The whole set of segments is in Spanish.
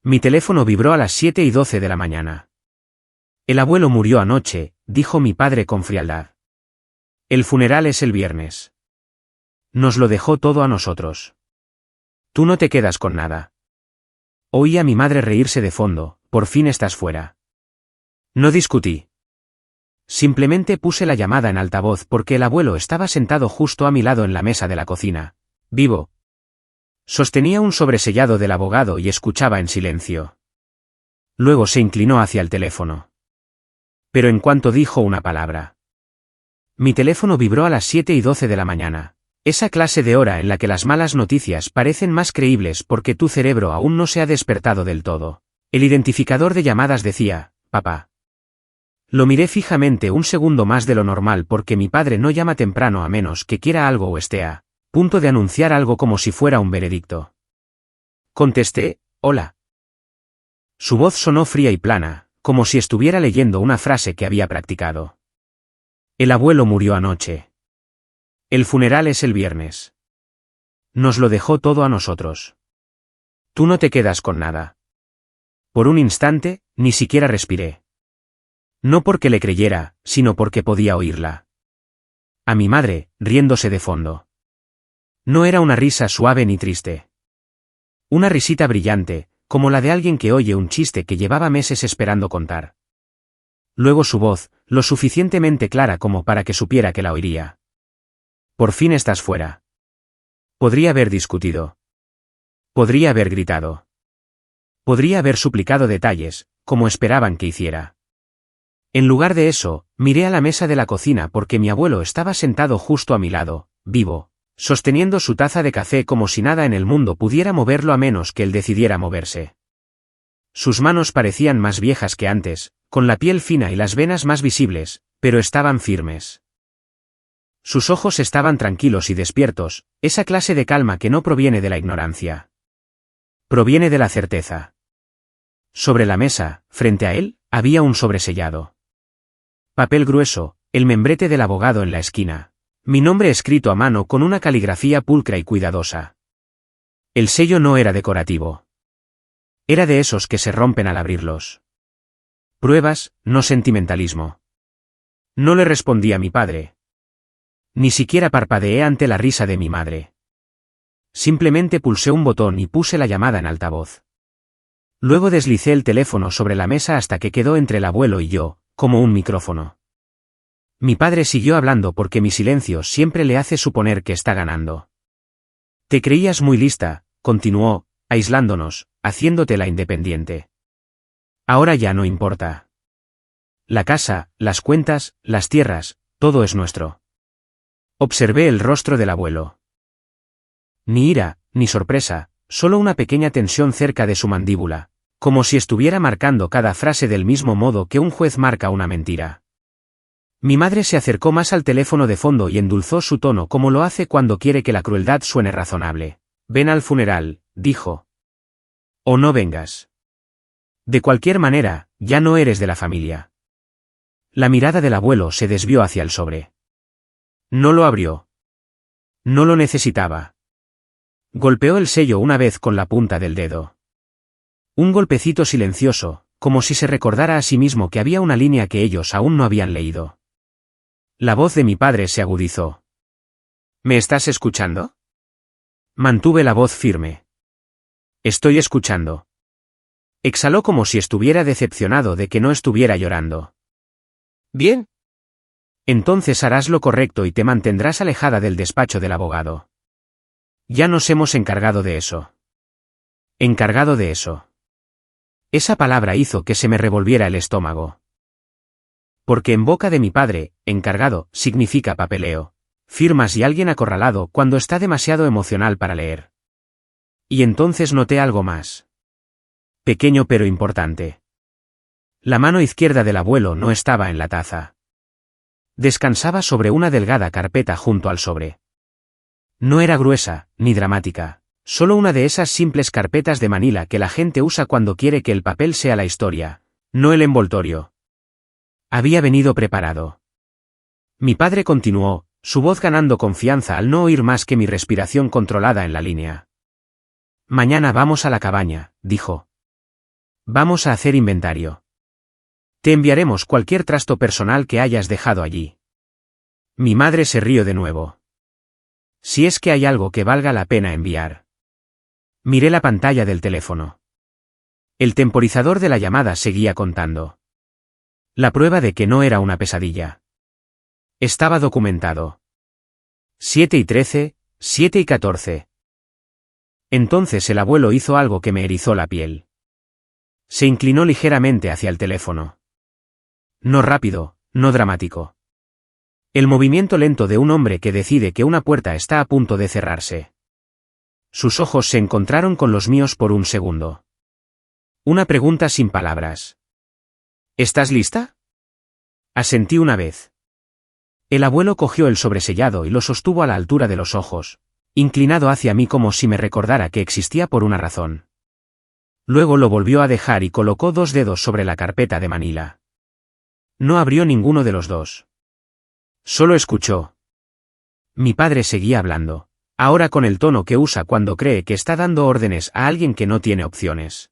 Mi teléfono vibró a las 7:12 de la mañana. El abuelo murió anoche, dijo mi padre con frialdad. El funeral es el viernes. Nos lo dejó todo a nosotros. Tú no te quedas con nada. Oí a mi madre reírse de fondo. Por fin estás fuera. No discutí. Simplemente puse la llamada en altavoz porque el abuelo estaba sentado justo a mi lado en la mesa de la cocina. Vivo. Sostenía un sobresellado del abogado y escuchaba en silencio. Luego se inclinó hacia el teléfono. Pero en cuanto dijo una palabra. Mi teléfono vibró a las 7:12 de la mañana. Esa clase de hora en la que las malas noticias parecen más creíbles porque tu cerebro aún no se ha despertado del todo. El identificador de llamadas decía, papá. Lo miré fijamente un segundo más de lo normal porque mi padre no llama temprano a menos que quiera algo o esté a punto de anunciar algo como si fuera un veredicto. Contesté, hola. Su voz sonó fría y plana, como si estuviera leyendo una frase que había practicado. El abuelo murió anoche. El funeral es el viernes. Nos lo dejó todo a nosotros. Tú no te quedas con nada. Por un instante, ni siquiera respiré. No porque le creyera, sino porque podía oírla. A mi madre, riéndose de fondo. No era una risa suave ni triste. Una risita brillante, como la de alguien que oye un chiste que llevaba meses esperando contar. Luego su voz, lo suficientemente clara como para que supiera que la oiría. Por fin estás fuera. Podría haber discutido. Podría haber gritado. Podría haber suplicado detalles, como esperaban que hiciera. En lugar de eso, miré a la mesa de la cocina porque mi abuelo estaba sentado justo a mi lado, vivo, sosteniendo su taza de café como si nada en el mundo pudiera moverlo a menos que él decidiera moverse. Sus manos parecían más viejas que antes, con la piel fina y las venas más visibles, pero estaban firmes. Sus ojos estaban tranquilos y despiertos, esa clase de calma que no proviene de la ignorancia. Proviene de la certeza. Sobre la mesa, frente a él, había un sobresellado. Papel grueso, el membrete del abogado en la esquina. Mi nombre escrito a mano con una caligrafía pulcra y cuidadosa. El sello no era decorativo. Era de esos que se rompen al abrirlos. Pruebas, no sentimentalismo. No le respondí a mi padre. Ni siquiera parpadeé ante la risa de mi madre. Simplemente pulsé un botón y puse la llamada en altavoz. Luego deslicé el teléfono sobre la mesa hasta que quedó entre el abuelo y yo, como un micrófono. Mi padre siguió hablando porque mi silencio siempre le hace suponer que está ganando. Te creías muy lista, continuó, aislándonos, haciéndote la independiente. Ahora ya no importa. La casa, las cuentas, las tierras, todo es nuestro. Observé el rostro del abuelo. Ni ira, ni sorpresa, solo una pequeña tensión cerca de su mandíbula, como si estuviera marcando cada frase del mismo modo que un juez marca una mentira. Mi madre se acercó más al teléfono de fondo y endulzó su tono como lo hace cuando quiere que la crueldad suene razonable. Ven al funeral, dijo. O no vengas. De cualquier manera, ya no eres de la familia. La mirada del abuelo se desvió hacia el sobre. No lo abrió. No lo necesitaba. Golpeó el sello una vez con la punta del dedo. Un golpecito silencioso, como si se recordara a sí mismo que había una línea que ellos aún no habían leído. La voz de mi padre se agudizó. ¿Me estás escuchando? Mantuve la voz firme. Estoy escuchando. Exhaló como si estuviera decepcionado de que no estuviera llorando. Bien. Entonces harás lo correcto y te mantendrás alejada del despacho del abogado. Ya nos hemos encargado de eso. Encargado de eso. Esa palabra hizo que se me revolviera el estómago. Porque en boca de mi padre, encargado, significa papeleo, firmas y alguien acorralado cuando está demasiado emocional para leer. Y entonces noté algo más. Pequeño pero importante. La mano izquierda del abuelo no estaba en la taza. Descansaba sobre una delgada carpeta junto al sobre. No era gruesa, ni dramática, solo una de esas simples carpetas de Manila que la gente usa cuando quiere que el papel sea la historia, no el envoltorio. Había venido preparado. Mi padre continuó, su voz ganando confianza al no oír más que mi respiración controlada en la línea. Mañana vamos a la cabaña, dijo. Vamos a hacer inventario. Te enviaremos cualquier trasto personal que hayas dejado allí. Mi madre se rió de nuevo. Si es que hay algo que valga la pena enviar. Miré la pantalla del teléfono. El temporizador de la llamada seguía contando. La prueba de que no era una pesadilla. Estaba documentado. 7:13, 7:14. Entonces el abuelo hizo algo que me erizó la piel. Se inclinó ligeramente hacia el teléfono. No rápido, no dramático. El movimiento lento de un hombre que decide que una puerta está a punto de cerrarse. Sus ojos se encontraron con los míos por un segundo. Una pregunta sin palabras. ¿Estás lista? Asentí una vez. El abuelo cogió el sobresellado y lo sostuvo a la altura de los ojos, inclinado hacia mí como si me recordara que existía por una razón. Luego lo volvió a dejar y colocó 2 dedos sobre la carpeta de Manila. No abrió ninguno de los dos. Solo escuchó. Mi padre seguía hablando, ahora con el tono que usa cuando cree que está dando órdenes a alguien que no tiene opciones.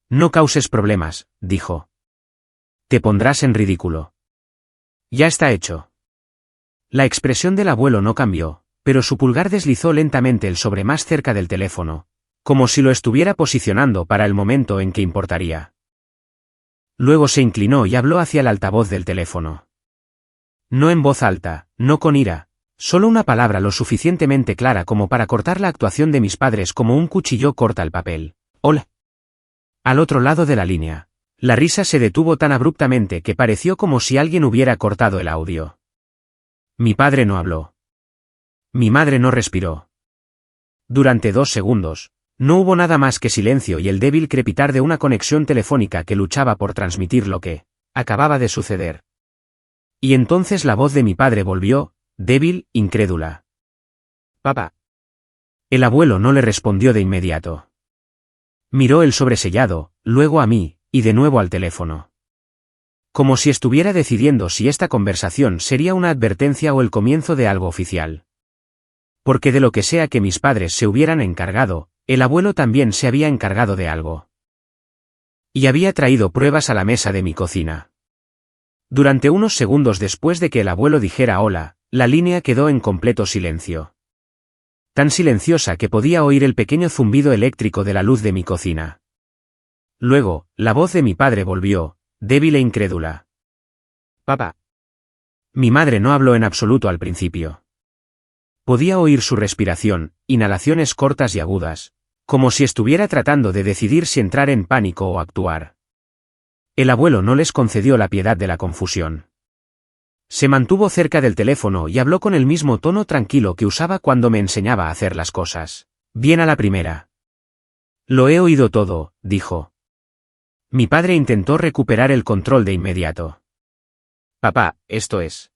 No causes problemas, dijo. Te pondrás en ridículo. Ya está hecho. La expresión del abuelo no cambió, pero su pulgar deslizó lentamente el sobre más cerca del teléfono, como si lo estuviera posicionando para el momento en que importaría. Luego se inclinó y habló hacia el altavoz del teléfono. No en voz alta, no con ira, solo una palabra lo suficientemente clara como para cortar la actuación de mis padres como un cuchillo corta el papel. Hola. Al otro lado de la línea, la risa se detuvo tan abruptamente que pareció como si alguien hubiera cortado el audio. Mi padre no habló. Mi madre no respiró. Durante 2 segundos, no hubo nada más que silencio y el débil crepitar de una conexión telefónica que luchaba por transmitir lo que acababa de suceder. Y entonces la voz de mi padre volvió, débil, incrédula. Papá. El abuelo no le respondió de inmediato. Miró el sobresellado, luego a mí, y de nuevo al teléfono. Como si estuviera decidiendo si esta conversación sería una advertencia o el comienzo de algo oficial. Porque de lo que sea que mis padres se hubieran encargado, el abuelo también se había encargado de algo. Y había traído pruebas a la mesa de mi cocina. Durante unos segundos después de que el abuelo dijera hola, la línea quedó en completo silencio. Tan silenciosa que podía oír el pequeño zumbido eléctrico de la luz de mi cocina. Luego, la voz de mi padre volvió, débil e incrédula. Papá. Mi madre no habló en absoluto al principio. Podía oír su respiración, inhalaciones cortas y agudas, como si estuviera tratando de decidir si entrar en pánico o actuar. El abuelo no les concedió la piedad de la confusión. Se mantuvo cerca del teléfono y habló con el mismo tono tranquilo que usaba cuando me enseñaba a hacer las cosas. Bien a la primera. Lo he oído todo, dijo. Mi padre intentó recuperar el control de inmediato. Papá, esto es.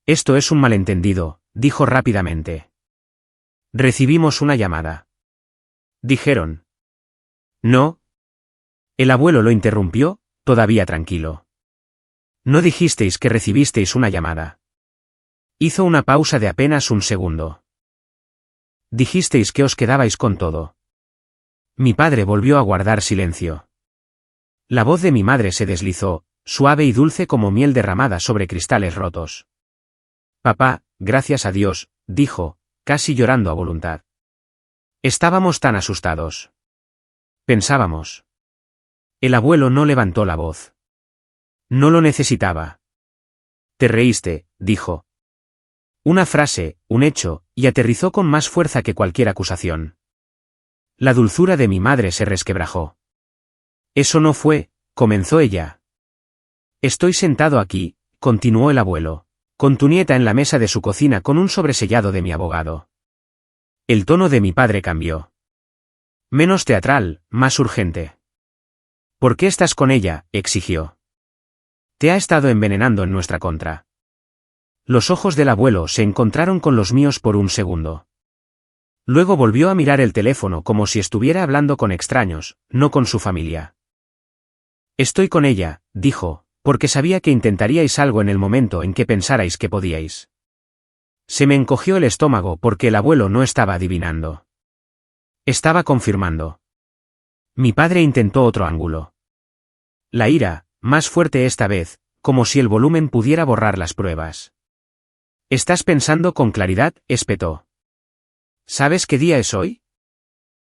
Esto es un malentendido, dijo rápidamente. Recibimos una llamada. Dijeron. No. El abuelo lo interrumpió, todavía tranquilo. No dijisteis que recibisteis una llamada. Hizo una pausa de apenas un segundo. Dijisteis que os quedabais con todo. Mi padre volvió a guardar silencio. La voz de mi madre se deslizó, suave y dulce como miel derramada sobre cristales rotos. Papá, gracias a Dios, dijo, casi llorando a voluntad. Estábamos tan asustados. Pensábamos. El abuelo no levantó la voz. No lo necesitaba. Te reíste, dijo. Una frase, un hecho, y aterrizó con más fuerza que cualquier acusación. La dulzura de mi madre se resquebrajó. Eso no fue, comenzó ella. Estoy sentado aquí, continuó el abuelo, con tu nieta en la mesa de su cocina con un sobresellado de mi abogado. El tono de mi padre cambió. Menos teatral, más urgente. ¿Por qué estás con ella?, exigió. Te ha estado envenenando en nuestra contra. Los ojos del abuelo se encontraron con los míos por un segundo. Luego volvió a mirar el teléfono como si estuviera hablando con extraños, no con su familia. Estoy con ella, dijo, porque sabía que intentaríais algo en el momento en que pensarais que podíais. Se me encogió el estómago porque el abuelo no estaba adivinando. Estaba confirmando. Mi padre intentó otro ángulo. La ira, más fuerte esta vez, como si el volumen pudiera borrar las pruebas. ¿Estás pensando con claridad?, espetó. ¿Sabes qué día es hoy?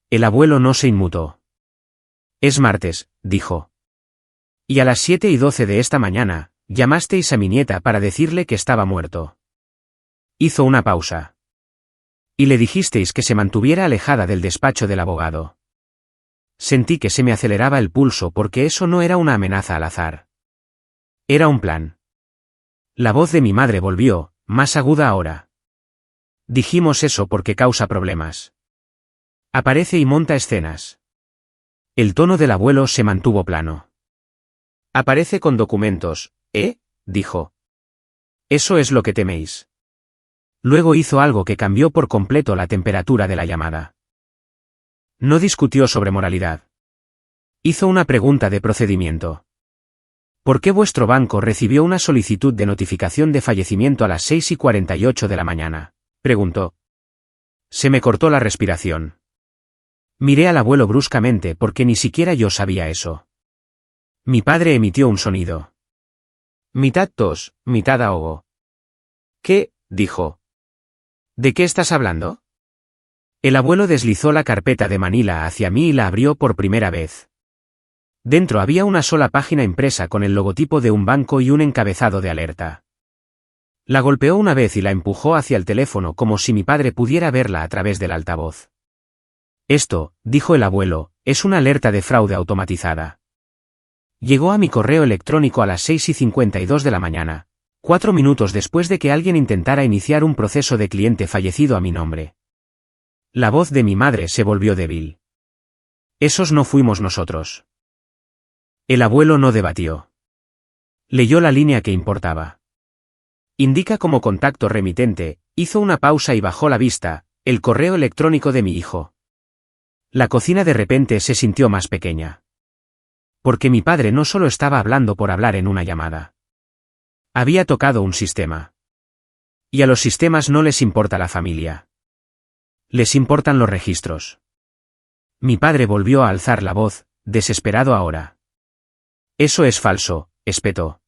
El abuelo no se inmutó. Es martes, dijo. Y a las 7:12 de esta mañana, llamasteis a mi nieta para decirle que estaba muerto. Hizo una pausa. Y le dijisteis que se mantuviera alejada del despacho del abogado. Sentí que se me aceleraba el pulso porque eso no era una amenaza al azar. Era un plan. La voz de mi madre volvió, más aguda ahora. Dijimos eso porque causa problemas. Aparece y monta escenas. El tono del abuelo se mantuvo plano. Aparece con documentos, dijo. Eso es lo que teméis. Luego hizo algo que cambió por completo la temperatura de la llamada. No discutió sobre moralidad. Hizo una pregunta de procedimiento. ¿Por qué vuestro banco recibió una solicitud de notificación de fallecimiento a las 6:48 de la mañana? Preguntó. Se me cortó la respiración. Miré al abuelo bruscamente porque ni siquiera yo sabía eso. Mi padre emitió un sonido. Mitad tos, mitad ahogo. ¿Qué? Dijo. ¿De qué estás hablando? El abuelo deslizó la carpeta de Manila hacia mí y la abrió por primera vez. Dentro había una sola página impresa con el logotipo de un banco y un encabezado de alerta. La golpeó una vez y la empujó hacia el teléfono como si mi padre pudiera verla a través del altavoz. Esto, dijo el abuelo, es una alerta de fraude automatizada. Llegó a mi correo electrónico a las 6:52 de la mañana, 4 minutos después de que alguien intentara iniciar un proceso de cliente fallecido a mi nombre. La voz de mi madre se volvió débil. Esos no fuimos nosotros. El abuelo no debatió. Leyó la línea que importaba. Indica como contacto remitente, hizo una pausa y bajó la vista, el correo electrónico de mi hijo. La cocina de repente se sintió más pequeña. Porque mi padre no solo estaba hablando por hablar en una llamada. Había tocado un sistema. Y a los sistemas no les importa la familia. Les importan los registros. Mi padre volvió a alzar la voz, desesperado ahora. Eso es falso, espetó.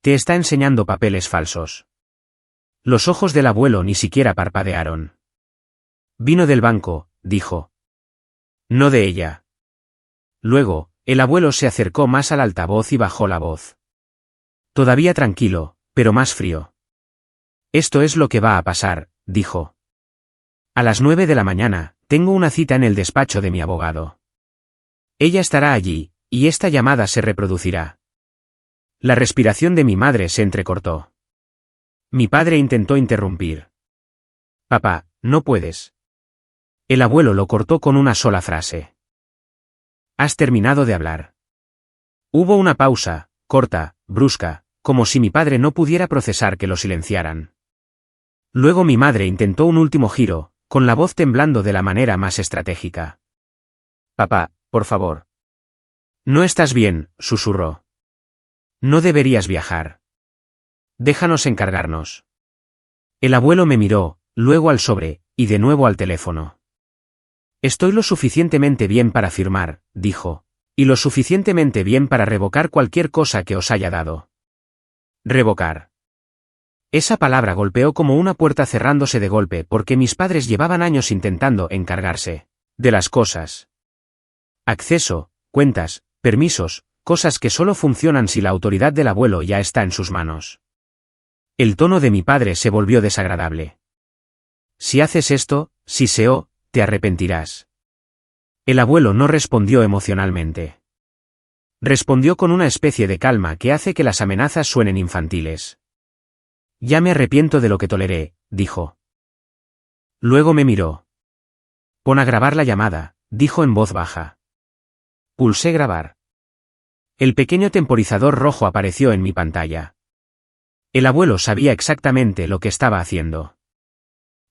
Te está enseñando papeles falsos. Los ojos del abuelo ni siquiera parpadearon. Vino del banco, dijo. No de ella. Luego, el abuelo se acercó más al altavoz y bajó la voz. Todavía tranquilo, pero más frío. Esto es lo que va a pasar, dijo. A las 9 de la mañana, tengo una cita en el despacho de mi abogado. Ella estará allí, y esta llamada se reproducirá. La respiración de mi madre se entrecortó. Mi padre intentó interrumpir. Papá, no puedes. El abuelo lo cortó con una sola frase. Has terminado de hablar. Hubo una pausa, corta, brusca, como si mi padre no pudiera procesar que lo silenciaran. Luego mi madre intentó un último giro, con la voz temblando de la manera más estratégica. Papá, por favor. No estás bien, susurró. No deberías viajar. Déjanos encargarnos. El abuelo me miró, luego al sobre, y de nuevo al teléfono. Estoy lo suficientemente bien para firmar, dijo, y lo suficientemente bien para revocar cualquier cosa que os haya dado. Revocar. Esa palabra golpeó como una puerta cerrándose de golpe porque mis padres llevaban años intentando encargarse de las cosas. Acceso, cuentas, permisos, cosas que solo funcionan si la autoridad del abuelo ya está en sus manos. El tono de mi padre se volvió desagradable. Si haces esto, Siseo, te arrepentirás. El abuelo no respondió emocionalmente. Respondió con una especie de calma que hace que las amenazas suenen infantiles. Ya me arrepiento de lo que toleré, dijo. Luego me miró. Pon a grabar la llamada, dijo en voz baja. Pulsé grabar. El pequeño temporizador rojo apareció en mi pantalla. El abuelo sabía exactamente lo que estaba haciendo.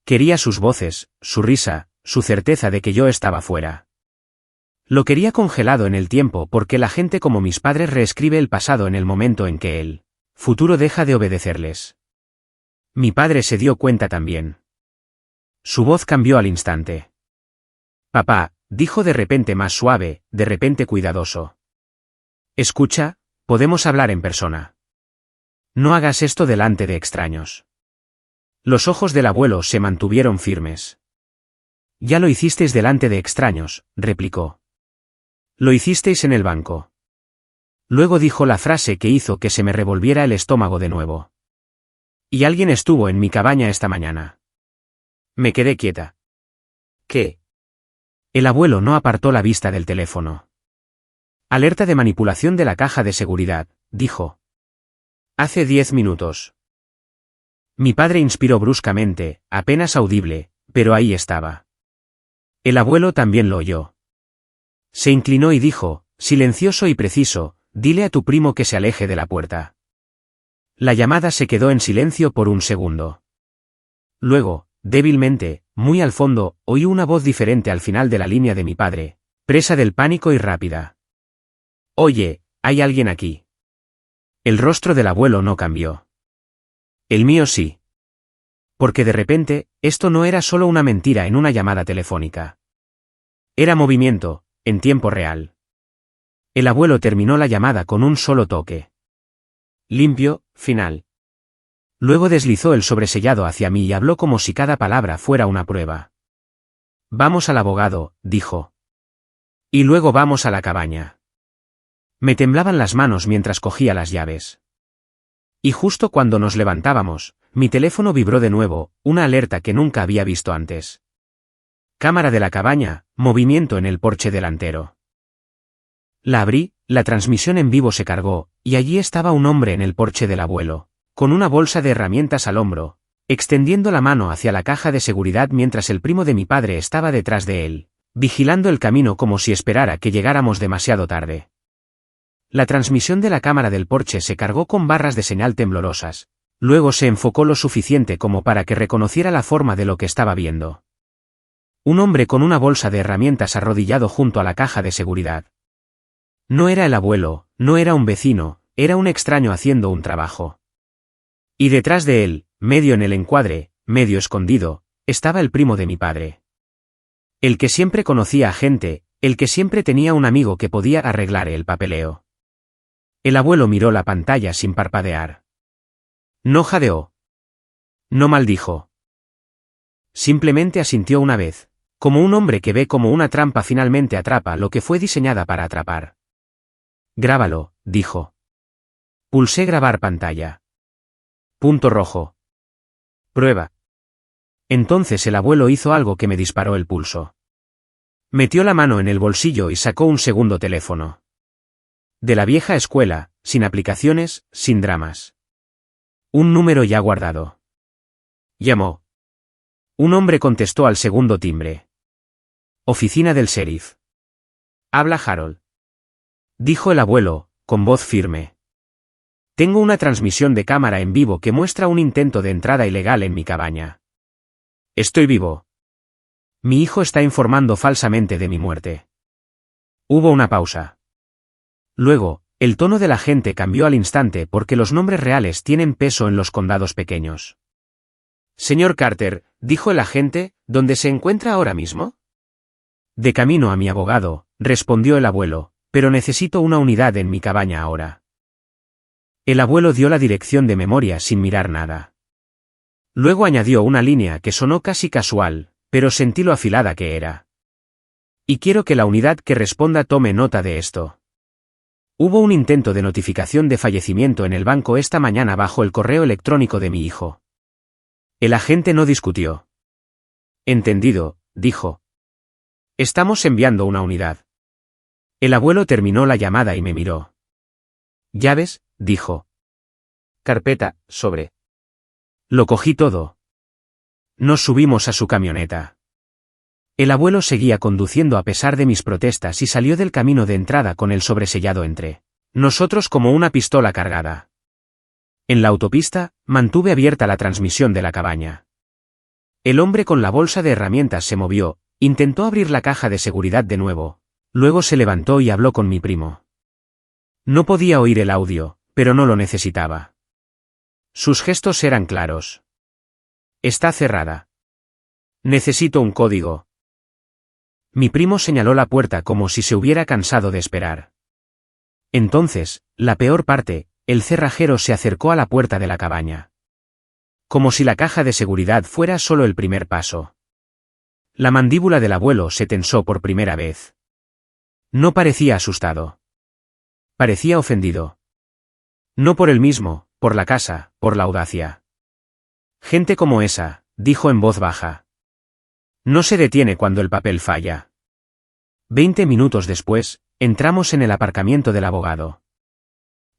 Quería sus voces, su risa, su certeza de que yo estaba fuera. Lo quería congelado en el tiempo porque la gente como mis padres reescribe el pasado en el momento en que el futuro deja de obedecerles. Mi padre se dio cuenta también. Su voz cambió al instante. Papá, dijo de repente más suave, de repente cuidadoso. Escucha, podemos hablar en persona. No hagas esto delante de extraños. Los ojos del abuelo se mantuvieron firmes. Ya lo hicisteis delante de extraños, replicó. Lo hicisteis en el banco. Luego dijo la frase que hizo que se me revolviera el estómago de nuevo. Y alguien estuvo en mi cabaña esta mañana. Me quedé quieta. ¿Qué? El abuelo no apartó la vista del teléfono. Alerta de manipulación de la caja de seguridad, dijo. Hace 10 minutos. Mi padre inspiró bruscamente, apenas audible, pero ahí estaba. El abuelo también lo oyó. Se inclinó y dijo, silencioso y preciso, dile a tu primo que se aleje de la puerta. La llamada se quedó en silencio por un segundo. Luego, débilmente, muy al fondo, oí una voz diferente al final de la línea de mi padre, presa del pánico y rápida. Oye, ¿hay alguien aquí? El rostro del abuelo no cambió. El mío sí. Porque de repente, esto no era solo una mentira en una llamada telefónica. Era movimiento, en tiempo real. El abuelo terminó la llamada con un solo toque. Limpio, final. Luego deslizó el sobresellado hacia mí y habló como si cada palabra fuera una prueba. Vamos al abogado, dijo. Y luego vamos a la cabaña. Me temblaban las manos mientras cogía las llaves. Y justo cuando nos levantábamos, mi teléfono vibró de nuevo, una alerta que nunca había visto antes. Cámara de la cabaña, movimiento en el porche delantero. La abrí, la transmisión en vivo se cargó, y allí estaba un hombre en el porche del abuelo, con una bolsa de herramientas al hombro, extendiendo la mano hacia la caja de seguridad mientras el primo de mi padre estaba detrás de él, vigilando el camino como si esperara que llegáramos demasiado tarde. La transmisión de la cámara del porche se cargó con barras de señal temblorosas, luego se enfocó lo suficiente como para que reconociera la forma de lo que estaba viendo. Un hombre con una bolsa de herramientas arrodillado junto a la caja de seguridad. No era el abuelo, no era un vecino, era un extraño haciendo un trabajo. Y detrás de él, medio en el encuadre, medio escondido, estaba el primo de mi padre. El que siempre conocía a gente, el que siempre tenía un amigo que podía arreglar el papeleo. El abuelo miró la pantalla sin parpadear. No jadeó. No maldijo. Simplemente asintió una vez, como un hombre que ve como una trampa finalmente atrapa lo que fue diseñada para atrapar. Grábalo, dijo. Pulsé grabar pantalla. Punto rojo. Prueba. Entonces el abuelo hizo algo que me disparó el pulso. Metió la mano en el bolsillo y sacó un segundo teléfono. De la vieja escuela, sin aplicaciones, sin dramas. Un número ya guardado. Llamó. Un hombre contestó al segundo timbre. Oficina del sheriff. Habla Harold. Dijo el abuelo, con voz firme. Tengo una transmisión de cámara en vivo que muestra un intento de entrada ilegal en mi cabaña. Estoy vivo. Mi hijo está informando falsamente de mi muerte. Hubo una pausa. Luego, el tono de la gente cambió al instante porque los nombres reales tienen peso en los condados pequeños. Señor Carter, dijo el agente, ¿dónde se encuentra ahora mismo? De camino a mi abogado, respondió el abuelo, pero necesito una unidad en mi cabaña ahora. El abuelo dio la dirección de memoria sin mirar nada. Luego añadió una línea que sonó casi casual, pero sentí lo afilada que era. Y quiero que la unidad que responda tome nota de esto. Hubo un intento de notificación de fallecimiento en el banco esta mañana bajo el correo electrónico de mi hijo. El agente no discutió. Entendido, dijo. Estamos enviando una unidad. El abuelo terminó la llamada y me miró. ¿Llaves? Dijo. Carpeta, sobre. Lo cogí todo. Nos subimos a su camioneta. El abuelo seguía conduciendo a pesar de mis protestas y salió del camino de entrada con el sobresellado entre nosotros como una pistola cargada. En la autopista, mantuve abierta la transmisión de la cabaña. El hombre con la bolsa de herramientas se movió, intentó abrir la caja de seguridad de nuevo, luego se levantó y habló con mi primo. No podía oír el audio, pero no lo necesitaba. Sus gestos eran claros. Está cerrada. Necesito un código. Mi primo señaló la puerta como si se hubiera cansado de esperar. Entonces, la peor parte, el cerrajero se acercó a la puerta de la cabaña. Como si la caja de seguridad fuera solo el primer paso. La mandíbula del abuelo se tensó por primera vez. No parecía asustado. Parecía ofendido. No por él mismo, por la casa, por la audacia. Gente como esa, dijo en voz baja. No se detiene cuando el papel falla. 20 minutos después, entramos en el aparcamiento del abogado.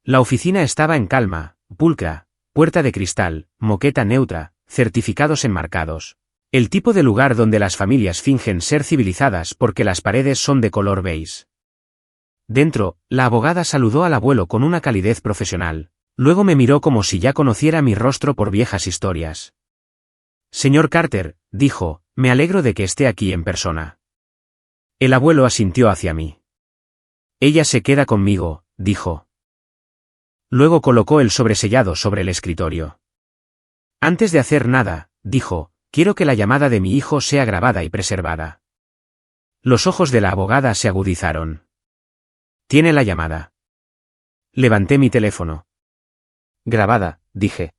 La oficina estaba en calma, pulcra, puerta de cristal, moqueta neutra, certificados enmarcados. El tipo de lugar donde las familias fingen ser civilizadas porque las paredes son de color beige. Dentro, la abogada saludó al abuelo con una calidez profesional. Luego me miró como si ya conociera mi rostro por viejas historias. Señor Carter, dijo, me alegro de que esté aquí en persona. El abuelo asintió hacia mí. Ella se queda conmigo, dijo. Luego colocó el sobresellado sobre el escritorio. Antes de hacer nada, dijo, quiero que la llamada de mi hijo sea grabada y preservada. Los ojos de la abogada se agudizaron. ¿Tiene la llamada? Levanté mi teléfono. Grabada, dije.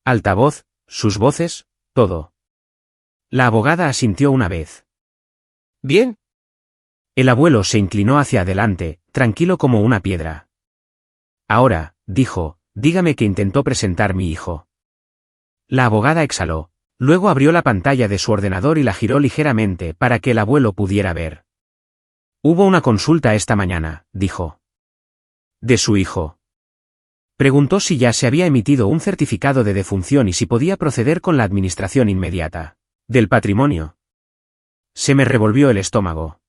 Altavoz, sus voces, todo. La abogada asintió una vez. Bien. El abuelo se inclinó hacia adelante, tranquilo como una piedra. Ahora, dijo, dígame qué intentó presentar mi hijo. La abogada exhaló, luego abrió la pantalla de su ordenador y la giró ligeramente para que el abuelo pudiera ver. Hubo una consulta esta mañana, dijo. ¿De su hijo? Preguntó si ya se había emitido un certificado de defunción y si podía proceder con la administración inmediata del patrimonio. Se me revolvió el estómago.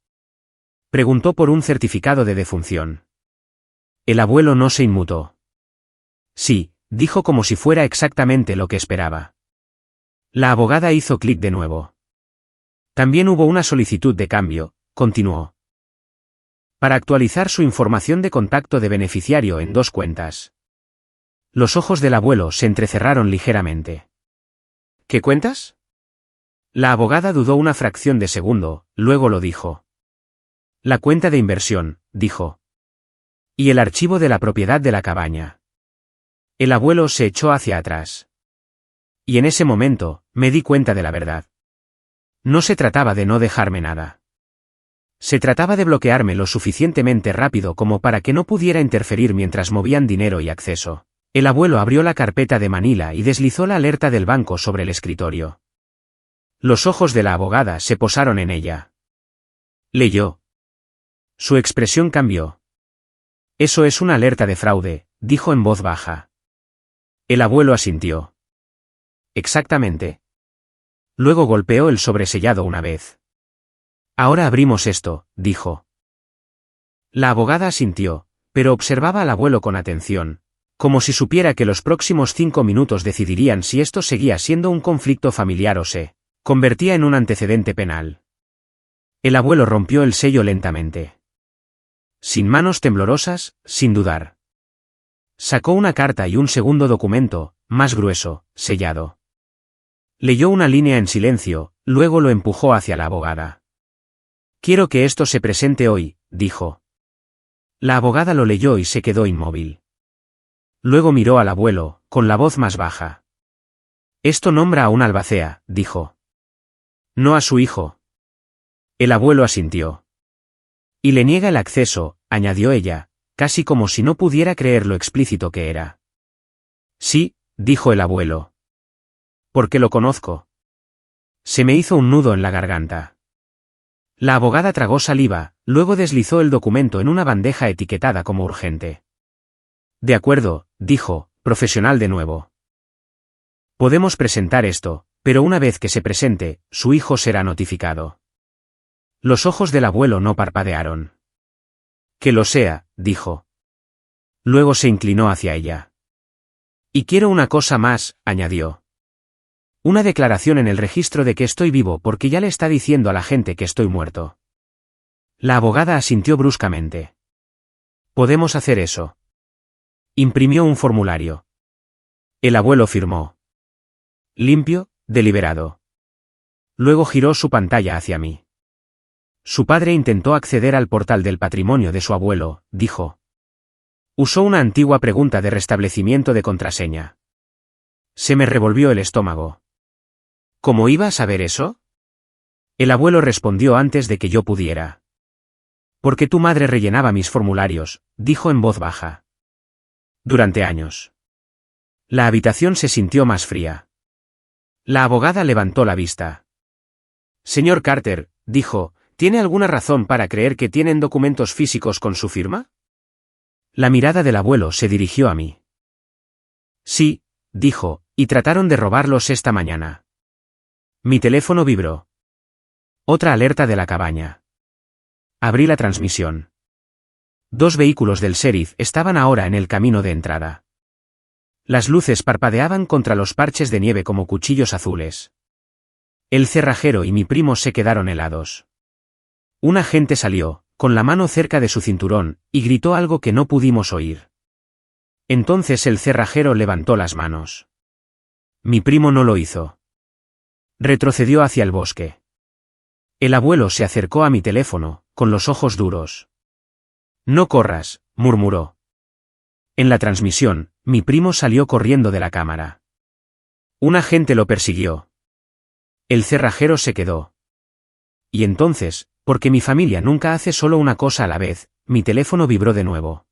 Preguntó por un certificado de defunción. El abuelo no se inmutó. Sí, dijo como si fuera exactamente lo que esperaba. La abogada hizo clic de nuevo. También hubo una solicitud de cambio, continuó. Para actualizar su información de contacto de beneficiario en 2 cuentas. Los ojos del abuelo se entrecerraron ligeramente. ¿Qué cuentas? La abogada dudó una fracción de segundo, luego lo dijo. La cuenta de inversión, dijo. Y el archivo de la propiedad de la cabaña. El abuelo se echó hacia atrás. Y en ese momento, me di cuenta de la verdad. No se trataba de no dejarme nada. Se trataba de bloquearme lo suficientemente rápido como para que no pudiera interferir mientras movían dinero y acceso. El abuelo abrió la carpeta de Manila y deslizó la alerta del banco sobre el escritorio. Los ojos de la abogada se posaron en ella. Leyó. Su expresión cambió. Eso es una alerta de fraude, dijo en voz baja. El abuelo asintió. Exactamente. Luego golpeó el sobresellado una vez. Ahora abrimos esto, dijo. La abogada asintió, pero observaba al abuelo con atención, como si supiera que los próximos 5 minutos decidirían si esto seguía siendo un conflicto familiar o se convertía en un antecedente penal. El abuelo rompió el sello lentamente. Sin manos temblorosas, sin dudar. Sacó una carta y un segundo documento, más grueso, sellado. Leyó una línea en silencio, luego lo empujó hacia la abogada. Quiero que esto se presente hoy, dijo. La abogada lo leyó y se quedó inmóvil. Luego miró al abuelo, con la voz más baja. Esto nombra a un albacea, dijo. No a su hijo. El abuelo asintió. Y le niega el acceso, añadió ella, casi como si no pudiera creer lo explícito que era. Sí, dijo el abuelo. Porque lo conozco. Se me hizo un nudo en la garganta. La abogada tragó saliva, luego deslizó el documento en una bandeja etiquetada como urgente. De acuerdo, dijo, profesional de nuevo. Podemos presentar esto, pero una vez que se presente, su hijo será notificado. Los ojos del abuelo no parpadearon. Que lo sea, dijo. Luego se inclinó hacia ella. Y quiero una cosa más, añadió. Una declaración en el registro de que estoy vivo porque ya le está diciendo a la gente que estoy muerto. La abogada asintió bruscamente. Podemos hacer eso. Imprimió un formulario. El abuelo firmó. Limpio, deliberado. Luego giró su pantalla hacia mí. Su padre intentó acceder al portal del patrimonio de su abuelo, dijo. Usó una antigua pregunta de restablecimiento de contraseña. Se me revolvió el estómago. ¿Cómo iba a saber eso? El abuelo respondió antes de que yo pudiera. Porque tu madre rellenaba mis formularios, dijo en voz baja. Durante años. La habitación se sintió más fría. La abogada levantó la vista. Señor Carter, dijo, ¿tiene alguna razón para creer que tienen documentos físicos con su firma? La mirada del abuelo se dirigió a mí. Sí, dijo, y trataron de robarlos esta mañana. Mi teléfono vibró. Otra alerta de la cabaña. Abrí la transmisión. 2 vehículos del sheriff estaban ahora en el camino de entrada. Las luces parpadeaban contra los parches de nieve como cuchillos azules. El cerrajero y mi primo se quedaron helados. Un agente salió, con la mano cerca de su cinturón, y gritó algo que no pudimos oír. Entonces el cerrajero levantó las manos. Mi primo no lo hizo. Retrocedió hacia el bosque. El abuelo se acercó a mi teléfono, con los ojos duros. No corras, murmuró. En la transmisión, mi primo salió corriendo de la cámara. Un agente lo persiguió. El cerrajero se quedó. Y entonces, porque mi familia nunca hace solo una cosa a la vez, mi teléfono vibró de nuevo.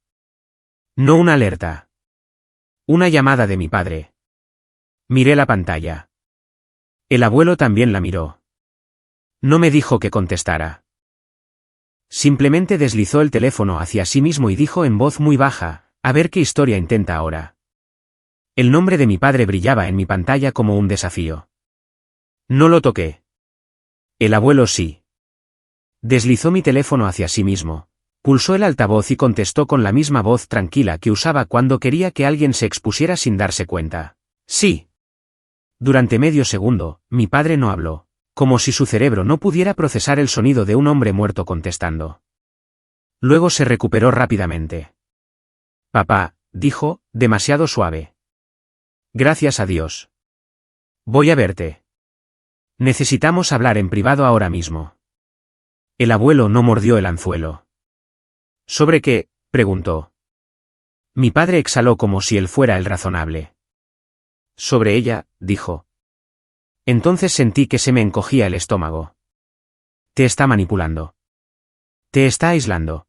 No una alerta. Una llamada de mi padre. Miré la pantalla. El abuelo también la miró. No me dijo que contestara. Simplemente deslizó el teléfono hacia sí mismo y dijo en voz muy baja, a ver qué historia intenta ahora. El nombre de mi padre brillaba en mi pantalla como un desafío. No lo toqué. El abuelo sí. Deslizó mi teléfono hacia sí mismo, pulsó el altavoz y contestó con la misma voz tranquila que usaba cuando quería que alguien se expusiera sin darse cuenta. Sí. Durante medio segundo, mi padre no habló, como si su cerebro no pudiera procesar el sonido de un hombre muerto contestando. Luego se recuperó rápidamente. Papá, dijo, demasiado suave. Gracias a Dios. Voy a verte. Necesitamos hablar en privado ahora mismo. El abuelo no mordió el anzuelo. ¿Sobre qué?, preguntó. Mi padre exhaló como si él fuera el razonable. Sobre ella, dijo. Entonces sentí que se me encogía el estómago. Te está manipulando. Te está aislando.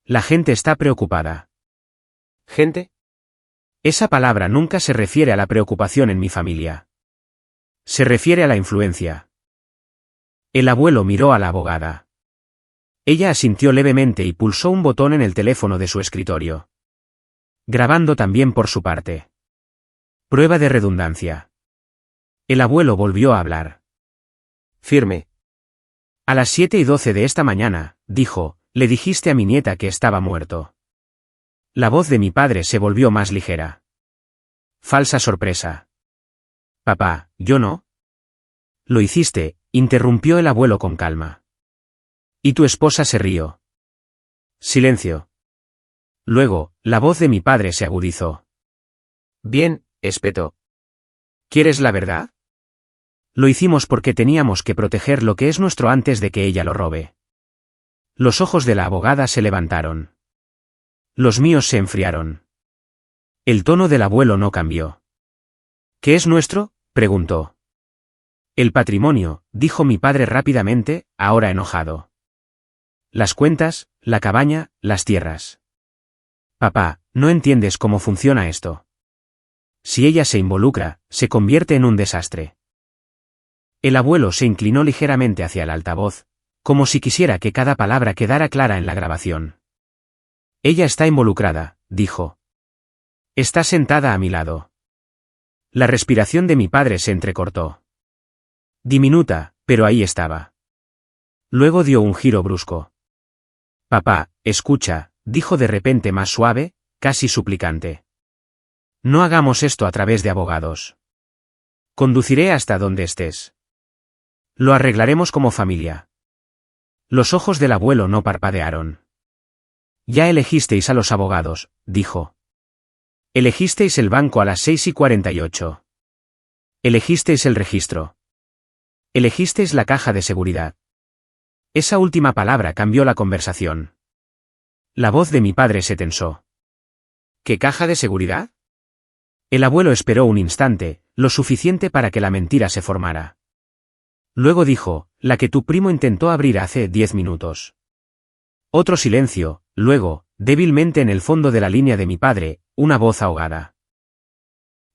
La gente está preocupada. ¿Gente? Esa palabra nunca se refiere a la preocupación en mi familia. Se refiere a la influencia. El abuelo miró a la abogada. Ella asintió levemente y pulsó un botón en el teléfono de su escritorio. Grabando también por su parte. Prueba de redundancia. El abuelo volvió a hablar. Firme. A las 7:12 de esta mañana, dijo, le dijiste a mi nieta que estaba muerto. La voz de mi padre se volvió más ligera. Falsa sorpresa. Papá, yo no. Lo hiciste, interrumpió el abuelo con calma. Y tu esposa se rió. Silencio. Luego, la voz de mi padre se agudizó. Bien, espetó. ¿Quieres la verdad? Lo hicimos porque teníamos que proteger lo que es nuestro antes de que ella lo robe. Los ojos de la abogada se levantaron. Los míos se enfriaron. El tono del abuelo no cambió. ¿Qué es nuestro?, preguntó. El patrimonio, dijo mi padre rápidamente, ahora enojado. Las cuentas, la cabaña, las tierras. Papá, no entiendes cómo funciona esto. Si ella se involucra, se convierte en un desastre. El abuelo se inclinó ligeramente hacia el altavoz, como si quisiera que cada palabra quedara clara en la grabación. Ella está involucrada, dijo. Está sentada a mi lado. La respiración de mi padre se entrecortó. Diminuta, pero ahí estaba. Luego dio un giro brusco. Papá, escucha, dijo de repente más suave, casi suplicante. No hagamos esto a través de abogados. Conduciré hasta donde estés. Lo arreglaremos como familia. Los ojos del abuelo no parpadearon. Ya elegisteis a los abogados, dijo. Elegisteis el banco a las 6:48. Elegisteis el registro. Elegisteis la caja de seguridad. Esa última palabra cambió la conversación. La voz de mi padre se tensó. ¿Qué caja de seguridad? El abuelo esperó un instante, lo suficiente para que la mentira se formara. Luego dijo, la que tu primo intentó abrir hace 10 minutos. Otro silencio, luego, débilmente en el fondo de la línea de mi padre, una voz ahogada.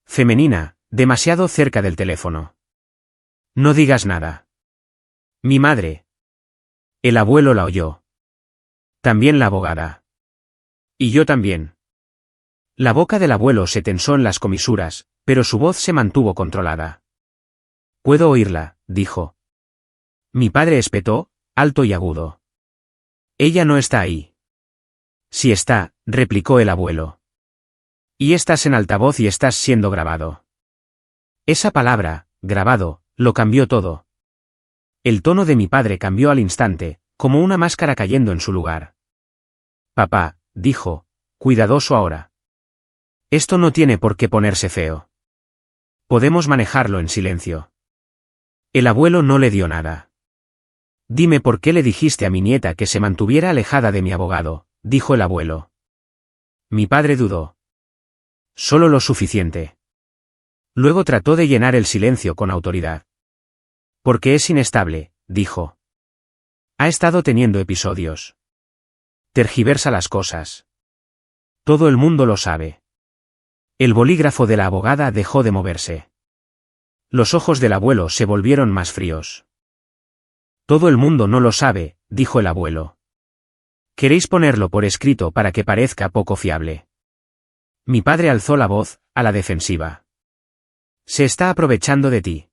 Femenina, demasiado cerca del teléfono. No digas nada. Mi madre. El abuelo la oyó. También la abogada. Y yo también. La boca del abuelo se tensó en las comisuras, pero su voz se mantuvo controlada. Puedo oírla, dijo. Mi padre espetó, alto y agudo. Ella no está ahí. Sí está, replicó el abuelo. Y estás en altavoz y estás siendo grabado. Esa palabra, grabado, lo cambió todo. El tono de mi padre cambió al instante, como una máscara cayendo en su lugar. Papá, dijo, cuidadoso ahora. Esto no tiene por qué ponerse feo. Podemos manejarlo en silencio. El abuelo no le dio nada. Dime por qué le dijiste a mi nieta que se mantuviera alejada de mi abogado, dijo el abuelo. Mi padre dudó. Solo lo suficiente. Luego trató de llenar el silencio con autoridad. Porque es inestable, dijo. Ha estado teniendo episodios. Tergiversa las cosas. Todo el mundo lo sabe. El bolígrafo de la abogada dejó de moverse. Los ojos del abuelo se volvieron más fríos. Todo el mundo no lo sabe, dijo el abuelo. ¿Queréis ponerlo por escrito para que parezca poco fiable? Mi padre alzó la voz, a la defensiva. Se está aprovechando de ti.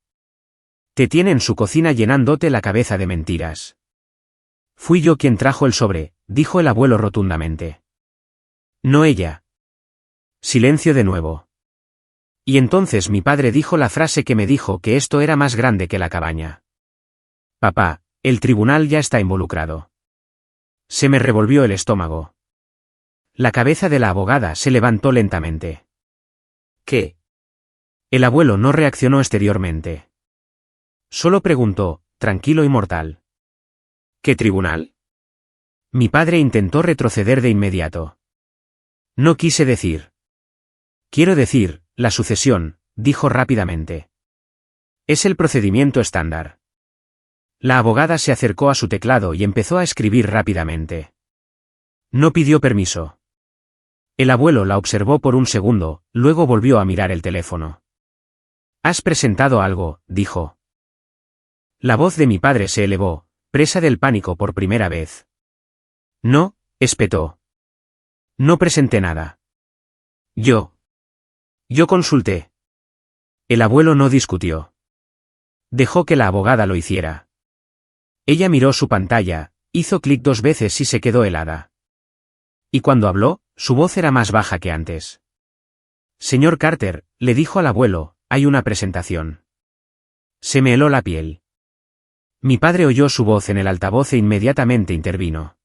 Te tiene en su cocina llenándote la cabeza de mentiras. Fui yo quien trajo el sobre, dijo el abuelo rotundamente. No ella. Silencio de nuevo. Y entonces mi padre dijo la frase que me dijo que esto era más grande que la cabaña. Papá, el tribunal ya está involucrado. Se me revolvió el estómago. La cabeza de la abogada se levantó lentamente. ¿Qué? El abuelo no reaccionó exteriormente. Solo preguntó, tranquilo y mortal. ¿Qué tribunal? Mi padre intentó retroceder de inmediato. No quise decir. Quiero decir, la sucesión, dijo rápidamente. Es el procedimiento estándar. La abogada se acercó a su teclado y empezó a escribir rápidamente. No pidió permiso. El abuelo la observó por un segundo, luego volvió a mirar el teléfono. Has presentado algo, dijo. La voz de mi padre se elevó, presa del pánico por primera vez. No, espetó. No presenté nada. Yo consulté. El abuelo no discutió. Dejó que la abogada lo hiciera. Ella miró su pantalla, hizo clic 2 veces y se quedó helada. Y cuando habló, su voz era más baja que antes. Señor Carter, le dijo al abuelo, hay una presentación. Se me heló la piel. Mi padre oyó su voz en el altavoz e inmediatamente intervino.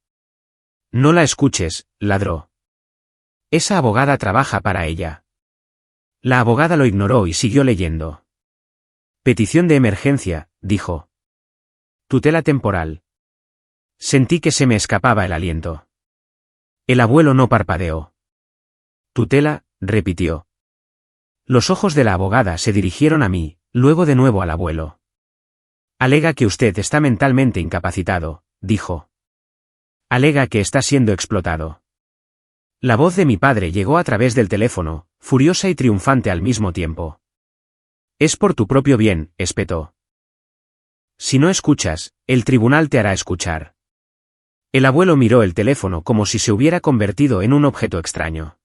No la escuches, ladró. Esa abogada trabaja para ella. La abogada lo ignoró y siguió leyendo. Petición de emergencia, dijo. Tutela temporal. Sentí que se me escapaba el aliento. El abuelo no parpadeó. Tutela, repitió. Los ojos de la abogada se dirigieron a mí, luego de nuevo al abuelo. Alega que usted está mentalmente incapacitado, dijo. Alega que está siendo explotado. La voz de mi padre llegó a través del teléfono, furiosa y triunfante al mismo tiempo. Es por tu propio bien, espetó. Si no escuchas, el tribunal te hará escuchar. El abuelo miró el teléfono como si se hubiera convertido en un objeto extraño.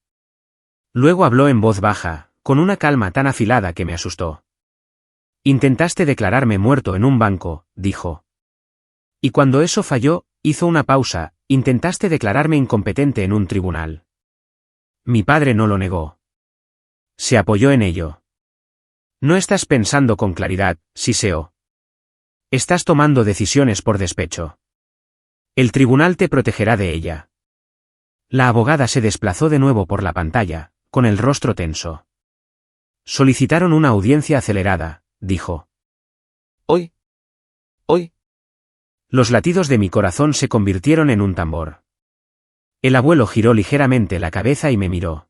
Luego habló en voz baja, con una calma tan afilada que me asustó. Intentaste declararme muerto en un banco, dijo. Y cuando eso falló, hizo una pausa, intentaste declararme incompetente en un tribunal. Mi padre no lo negó. Se apoyó en ello. No estás pensando con claridad, siseó. Estás tomando decisiones por despecho. El tribunal te protegerá de ella. La abogada se desplazó de nuevo por la pantalla, con el rostro tenso. Solicitaron una audiencia acelerada, dijo. Hoy. Los latidos de mi corazón se convirtieron en un tambor. El abuelo giró ligeramente la cabeza y me miró.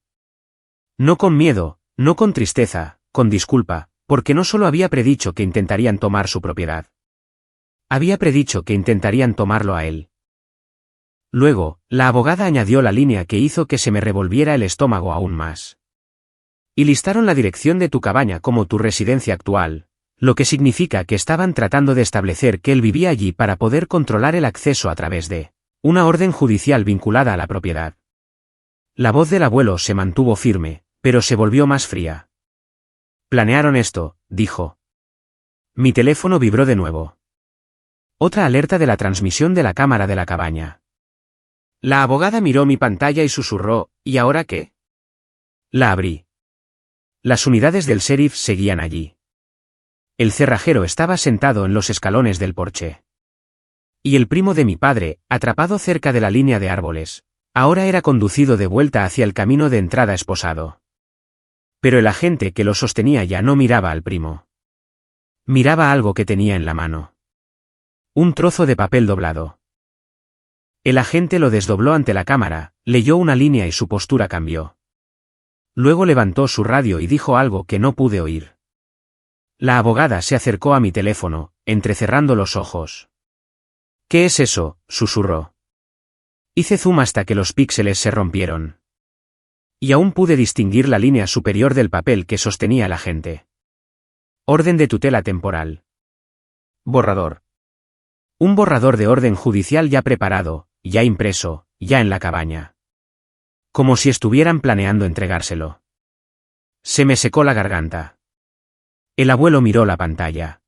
No con miedo, no con tristeza, con disculpa, porque no solo había predicho que intentarían tomar su propiedad. Había predicho que intentarían tomarlo a él. Luego, la abogada añadió la línea que hizo que se me revolviera el estómago aún más. Y listaron la dirección de tu cabaña como tu residencia actual, lo que significa que estaban tratando de establecer que él vivía allí para poder controlar el acceso a través de una orden judicial vinculada a la propiedad. La voz del abuelo se mantuvo firme, pero se volvió más fría. Planearon esto, dijo. Mi teléfono vibró de nuevo. Otra alerta de la transmisión de la cámara de la cabaña. La abogada miró mi pantalla y susurró, ¿y ahora qué? La abrí. Las unidades del sheriff seguían allí. El cerrajero estaba sentado en los escalones del porche. Y el primo de mi padre, atrapado cerca de la línea de árboles, ahora era conducido de vuelta hacia el camino de entrada esposado. Pero el agente que lo sostenía ya no miraba al primo. Miraba algo que tenía en la mano. Un trozo de papel doblado. El agente lo desdobló ante la cámara, leyó una línea y su postura cambió. Luego levantó su radio y dijo algo que no pude oír. La abogada se acercó a mi teléfono, entrecerrando los ojos. ¿Qué es eso?, susurró. Hice zoom hasta que los píxeles se rompieron. Y aún pude distinguir la línea superior del papel que sostenía el agente. Orden de tutela temporal. Borrador. Un borrador de orden judicial ya preparado, ya impreso, ya en la cabaña. Como si estuvieran planeando entregárselo. Se me secó la garganta. El abuelo miró la pantalla.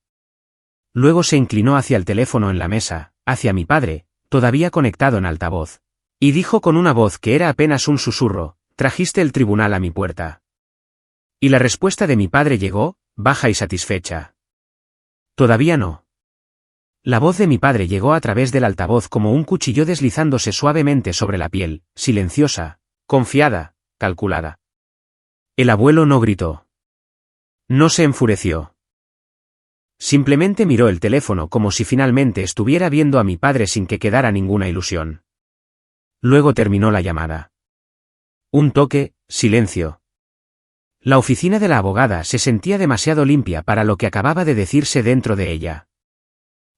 Luego se inclinó hacia el teléfono en la mesa, hacia mi padre, todavía conectado en altavoz, y dijo con una voz que era apenas un susurro, «Trajiste el tribunal a mi puerta». Y la respuesta de mi padre llegó, baja y satisfecha. «Todavía no». La voz de mi padre llegó a través del altavoz como un cuchillo deslizándose suavemente sobre la piel, silenciosa, confiada, calculada. El abuelo no gritó. No se enfureció. Simplemente miró el teléfono como si finalmente estuviera viendo a mi padre sin que quedara ninguna ilusión. Luego terminó la llamada. Un toque, silencio. La oficina de la abogada se sentía demasiado limpia para lo que acababa de decirse dentro de ella.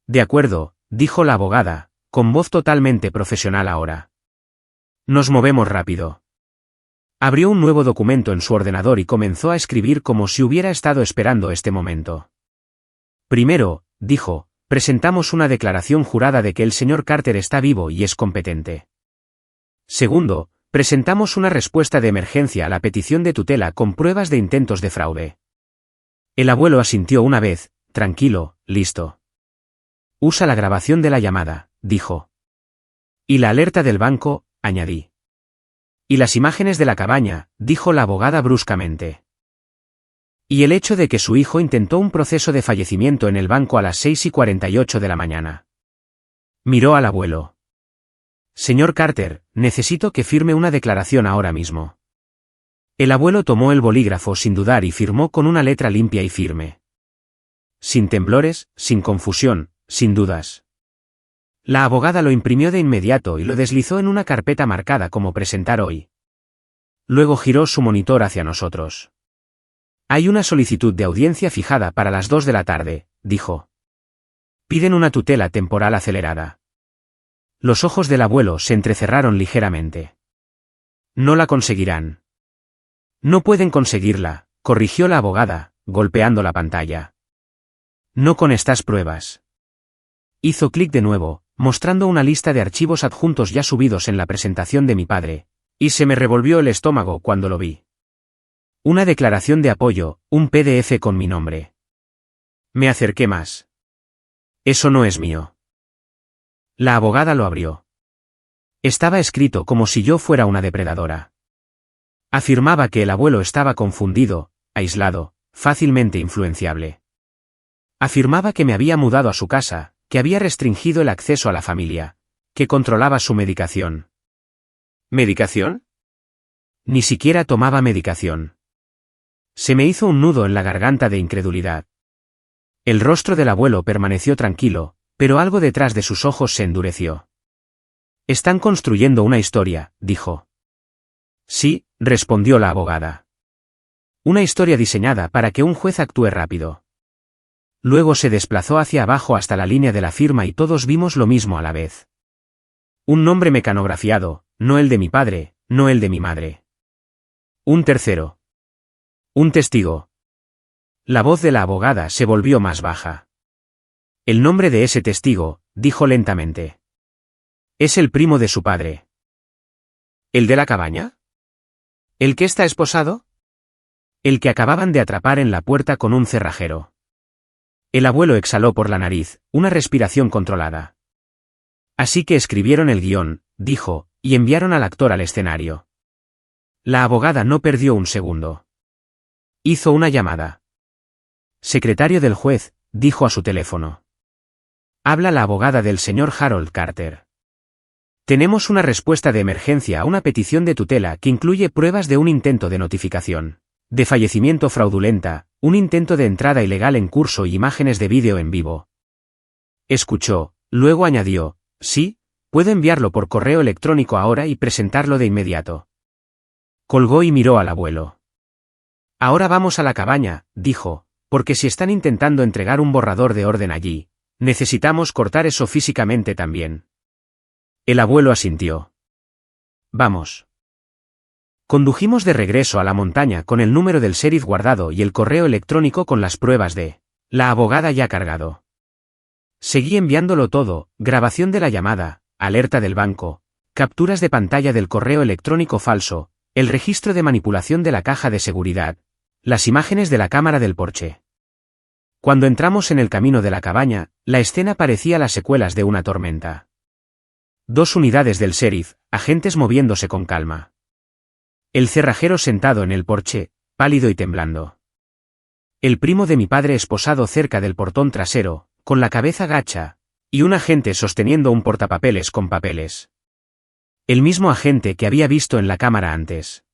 De acuerdo, dijo la abogada, con voz totalmente profesional ahora. Nos movemos rápido. Abrió un nuevo documento en su ordenador y comenzó a escribir como si hubiera estado esperando este momento. Primero, dijo, presentamos una declaración jurada de que el señor Carter está vivo y es competente. Segundo, presentamos una respuesta de emergencia a la petición de tutela con pruebas de intentos de fraude. El abuelo asintió una vez, tranquilo, listo. Usa la grabación de la llamada, dijo. Y la alerta del banco, añadí. Y las imágenes de la cabaña, dijo la abogada bruscamente. Y el hecho de que su hijo intentó un proceso de fallecimiento en el banco a las 6:48 de la mañana. Miró al abuelo. Señor Carter, necesito que firme una declaración ahora mismo. El abuelo tomó el bolígrafo sin dudar y firmó con una letra limpia y firme. Sin temblores, sin confusión, sin dudas. La abogada lo imprimió de inmediato y lo deslizó en una carpeta marcada como presentar hoy. Luego giró su monitor hacia nosotros. Hay una solicitud de audiencia fijada para las 2 de la tarde, dijo. Piden una tutela temporal acelerada. Los ojos del abuelo se entrecerraron ligeramente. No la conseguirán. No pueden conseguirla, corrigió la abogada, golpeando la pantalla. No con estas pruebas. Hizo clic de nuevo, mostrando una lista de archivos adjuntos ya subidos en la presentación de mi padre, y se me revolvió el estómago cuando lo vi. Una declaración de apoyo, un PDF con mi nombre. Me acerqué más. Eso no es mío. La abogada lo abrió. Estaba escrito como si yo fuera una depredadora. Afirmaba que el abuelo estaba confundido, aislado, fácilmente influenciable. Afirmaba que me había mudado a su casa, que había restringido el acceso a la familia, que controlaba su medicación. ¿Medicación? Ni siquiera tomaba medicación. Se me hizo un nudo en la garganta de incredulidad. El rostro del abuelo permaneció tranquilo, Pero algo detrás de sus ojos se endureció. Están construyendo una historia, dijo. Sí, respondió la abogada. Una historia diseñada para que un juez actúe rápido. Luego se desplazó hacia abajo hasta la línea de la firma y todos vimos lo mismo a la vez. Un nombre mecanografiado, no el de mi padre, no el de mi madre. Un tercero. Un testigo. La voz de la abogada se volvió más baja. El nombre de ese testigo, dijo lentamente. Es el primo de su padre. ¿El de la cabaña? ¿El que está esposado? El que acababan de atrapar en la puerta con un cerrajero. El abuelo exhaló por la nariz, una respiración controlada. Así que escribieron el guión, dijo, y enviaron al actor al escenario. La abogada no perdió un segundo. Hizo una llamada. Secretario del juez, dijo a su teléfono. Habla la abogada del señor Harold Carter. Tenemos una respuesta de emergencia a una petición de tutela que incluye pruebas de un intento de notificación, de fallecimiento fraudulenta, un intento de entrada ilegal en curso y imágenes de vídeo en vivo. Escuchó, luego añadió, sí, puedo enviarlo por correo electrónico ahora y presentarlo de inmediato. Colgó y miró al abuelo. Ahora vamos a la cabaña, dijo, porque si están intentando entregar un borrador de orden allí, necesitamos cortar eso físicamente también. El abuelo asintió. Vamos. Condujimos de regreso a la montaña con el número del sheriff guardado y el correo electrónico con las pruebas de la abogada ya cargado. Seguí enviándolo todo, grabación de la llamada, alerta del banco, capturas de pantalla del correo electrónico falso, el registro de manipulación de la caja de seguridad, las imágenes de la cámara del porche. Cuando entramos en el camino de la cabaña, la escena parecía las secuelas de una tormenta. 2 unidades del sheriff, agentes moviéndose con calma. El cerrajero sentado en el porche, pálido y temblando. El primo de mi padre esposado cerca del portón trasero, con la cabeza gacha, y un agente sosteniendo un portapapeles con papeles. El mismo agente que había visto en la cámara antes.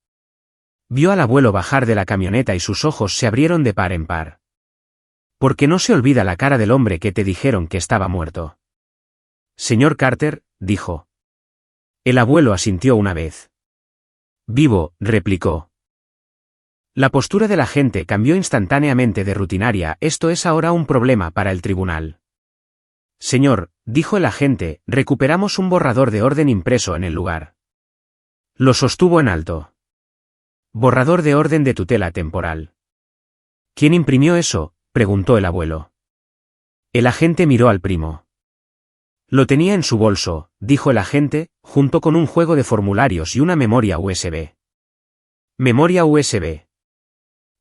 Vio al abuelo bajar de la camioneta y sus ojos se abrieron de par en par. Porque no se olvida la cara del hombre que te dijeron que estaba muerto. Señor Carter, dijo. El abuelo asintió una vez. Vivo, replicó. La postura del agente cambió instantáneamente de rutinaria. Esto es ahora un problema para el tribunal. Señor, dijo el agente, recuperamos un borrador de orden impreso en el lugar. Lo sostuvo en alto. Borrador de orden de tutela temporal. ¿Quién imprimió eso?, preguntó el abuelo. El agente miró al primo. Lo tenía en su bolso, dijo el agente, junto con un juego de formularios y una memoria USB. Memoria USB.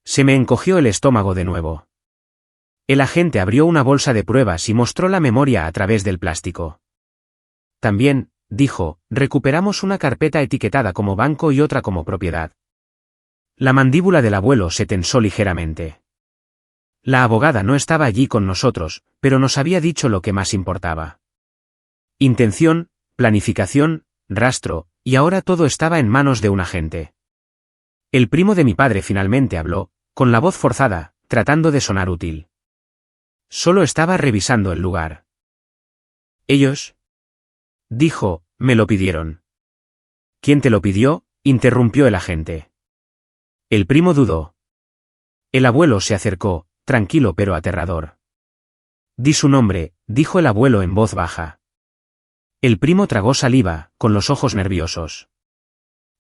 Se me encogió el estómago de nuevo. El agente abrió una bolsa de pruebas y mostró la memoria a través del plástico. También, dijo, recuperamos una carpeta etiquetada como banco y otra como propiedad. La mandíbula del abuelo se tensó ligeramente. La abogada no estaba allí con nosotros, pero nos había dicho lo que más importaba. Intención, planificación, rastro, y ahora todo estaba en manos de un agente. El primo de mi padre finalmente habló, con la voz forzada, tratando de sonar útil. Solo estaba revisando el lugar. Ellos, dijo, me lo pidieron. ¿Quién te lo pidió?, interrumpió el agente. El primo dudó. El abuelo se acercó, tranquilo pero aterrador. Di su nombre, dijo el abuelo en voz baja. El primo tragó saliva, con los ojos nerviosos.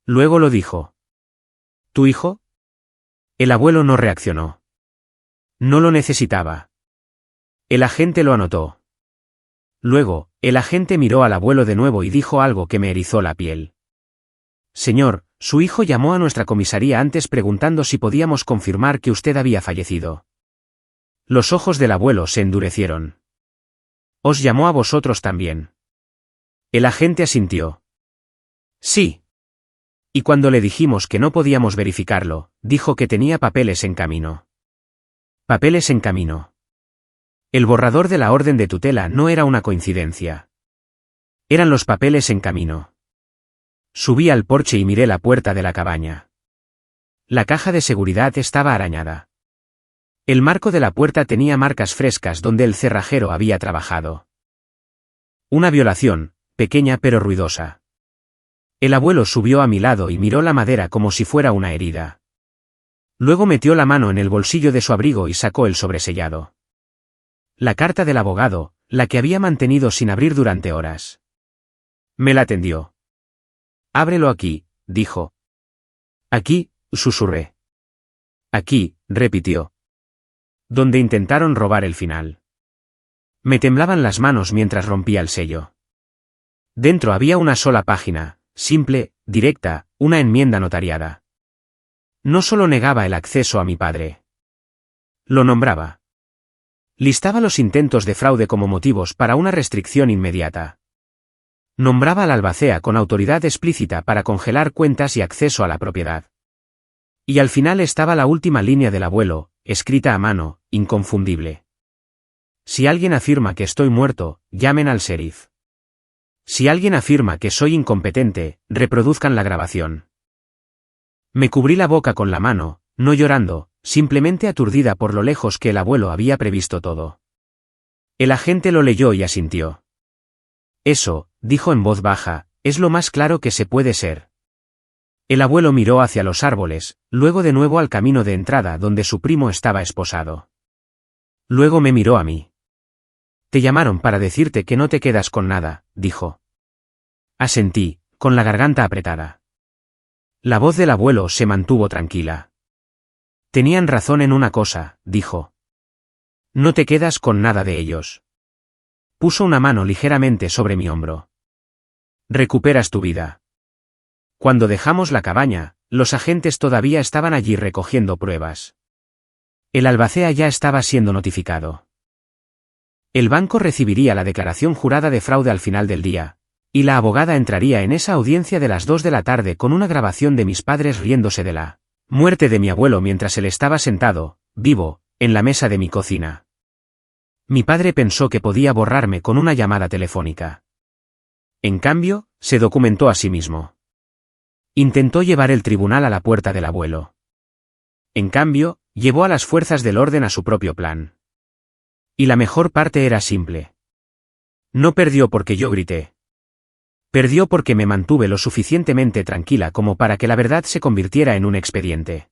Luego lo dijo. ¿Tu hijo? El abuelo no reaccionó. No lo necesitaba. El agente lo anotó. Luego, el agente miró al abuelo de nuevo y dijo algo que me erizó la piel. Señor, su hijo llamó a nuestra comisaría antes preguntando si podíamos confirmar que usted había fallecido. Los ojos del abuelo se endurecieron. ¿Os llamó a vosotros también? El agente asintió. Sí. Y cuando le dijimos que no podíamos verificarlo, dijo que tenía papeles en camino. Papeles en camino. El borrador de la orden de tutela no era una coincidencia. Eran los papeles en camino. Subí al porche y miré la puerta de la cabaña. La caja de seguridad estaba arañada. El marco de la puerta tenía marcas frescas donde el cerrajero había trabajado. Una violación, pequeña pero ruidosa. El abuelo subió a mi lado y miró la madera como si fuera una herida. Luego metió la mano en el bolsillo de su abrigo y sacó el sobresellado. La carta del abogado, la que había mantenido sin abrir durante horas. Me la tendió. Ábrelo aquí, dijo. Aquí, susurré. Aquí, repitió. Donde intentaron robar el final. Me temblaban las manos mientras rompía el sello. Dentro había una sola página, simple, directa, una enmienda notariada. No solo negaba el acceso a mi padre. Lo nombraba. Listaba los intentos de fraude como motivos para una restricción inmediata. Nombraba al albacea con autoridad explícita para congelar cuentas y acceso a la propiedad. Y al final estaba la última línea del abuelo, escrita a mano, inconfundible. Si alguien afirma que estoy muerto, llamen al sheriff. Si alguien afirma que soy incompetente, reproduzcan la grabación. Me cubrí la boca con la mano, no llorando, simplemente aturdida por lo lejos que el abuelo había previsto todo. El agente lo leyó y asintió. Eso, dijo en voz baja, es lo más claro que se puede ser. El abuelo miró hacia los árboles, luego de nuevo al camino de entrada donde su primo estaba esposado. Luego me miró a mí. Te llamaron para decirte que no te quedas con nada, dijo. Asentí, con la garganta apretada. La voz del abuelo se mantuvo tranquila. Tenían razón en una cosa, dijo. No te quedas con nada de ellos. Puso una mano ligeramente sobre mi hombro. Recuperas tu vida. Cuando dejamos la cabaña, los agentes todavía estaban allí recogiendo pruebas. El albacea ya estaba siendo notificado. El banco recibiría la declaración jurada de fraude al final del día, y la abogada entraría en esa audiencia de las 2 de la tarde con una grabación de mis padres riéndose de la muerte de mi abuelo mientras él estaba sentado, vivo, en la mesa de mi cocina. Mi padre pensó que podía borrarme con una llamada telefónica. En cambio, se documentó a sí mismo. Intentó llevar el tribunal a la puerta del abuelo. En cambio, llevó a las fuerzas del orden a su propio plan. Y la mejor parte era simple. No perdió porque yo grité. Perdió porque me mantuve lo suficientemente tranquila como para que la verdad se convirtiera en un expediente.